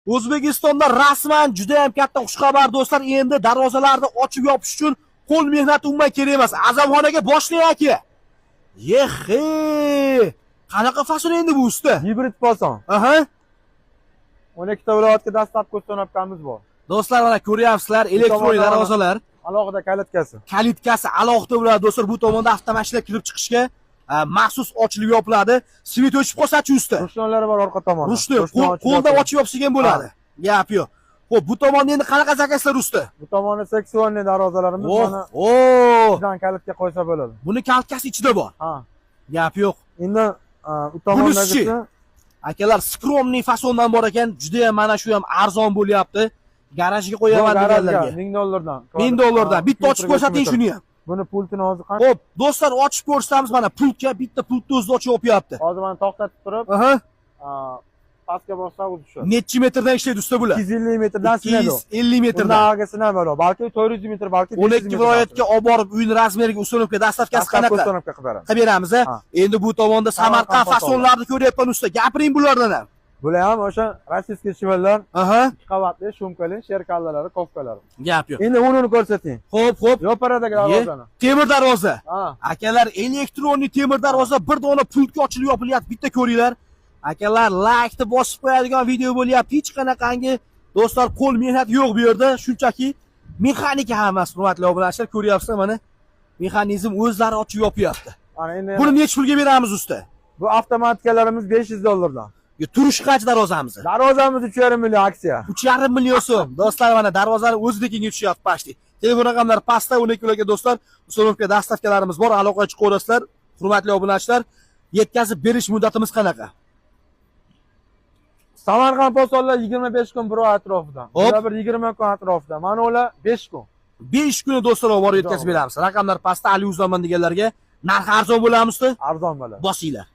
O'zbekistonda rasman juda ham katta xushxabar do'stlar. Endi darvozalarni ochib yopish uchun qo'l mehnati umuman kerak emas. Azamxonaga boshlang aka. Yehe! Qanaqa fason endi bu usta? Hibrid fason. Aha. 12 ta viloyatga dastlabki ustanobkamiz bor. Do'stlar, mana ko'ryapsizlar, elektronik darvozalar. Alohida kalitkasi. Kalitkasi alohida bo'ladi do'stlar. Bu tomonda avtomashina kirib chiqishga maxsus ochilib yopiladi. Svет o'chib qolsa-chi usta? Rushlonlari bor orqa tomonda. Rushni qo'lda ochib yopsa ham bo'ladi. Gap yo'q. Xo'p, bu tomonda endi qanaqa zakazlar usta? Bu tomonda seksionniy darvozalarimiz mana Oh! ichidan kalitga qo'ysa bo'ladi. Buni kalitkasi ichida bor. Ha. Gap yo'q. Endi u tomondagisi akalar skromniy fasondan bor ekan, juda ham mana shu ham arzon bo'lyapti. Garajga qo'yaman deganlarga. $1000 dan. $1000 dan. Bitta ochib ko'rsating shuni ham. Buni pultini hozir qancha? Xo'p, do'stlar, ochib ko'rsatamiz mana pultga, bitta pultni o'zida ochib yopyapti. Hozir mana to'xtatib turib, Aha. pastga bossa o'zi tushadi. Necha metrdan ishlaydi usta bular? 250 metrdan sinadi. 250 metrdan. Bundan sinadi bo'ladi. Balki 400 metr, balki 12 viloyatga olib borib, uyning razmeriga ustanobga dastavkasi qanaqa? Ustanobga qilib beramiz. Qilib beramiz. Endi bu tomonda Samarqand fasonlarini ko'ryapman usta. Gapiring bulardan ham. Bular ham o'sha rossiyskiy shivallar, Aha. 2 qavatli shumkali sherkallalari, kofkalari. Gap yo'q. Endi unini ko'rsating. Xo'p. Yo'paradagi darvozani. Temir darvoza. Ha. Akalar, elektronik temir darvoza bir dona pultga ochilib yopilyapti. Bitta ko'ringlar. Akalar, like-ni bosib qo'yadigan video bo'lyapti. Hech qanaqangi do'stlar qo'l mehnati yo'q bu yerda. Shunchaki mexanika hammasi, hurmatli obunachilar, ko'ryapsizlar mana. Mexanizm o'zlari ochib yopyapti. Ana endi Buni necha pulga beramiz usta? bu avtomatikalarimiz $500 dan. Turishi qancha darvozamiz? Darvozamiz 3,5 million aksiya. 3,5 million so'm. Do'stlar, mana darvozani o'zidekiga tushyapti pashti. Telefon raqamlari pastda, 12 ularga do'stlar, uстановка dastavkalarimiz bor. Aloqaga chiqib ko'rasizlar. Hurmatli obunachilar, yetkazib berish muddatimiz qanaqa? Samarqand posonlar 25 kun bir oy atrofida. Ular bir 20 kun atrofida. Mana ular 5 kun. 5 kuni do'stlar olib yetkazib beramiz. Raqamlar pastda, Ali Uzman deganlarga narx arzon bo'lamizmi? Arzon bo'ladi. Bosinglar.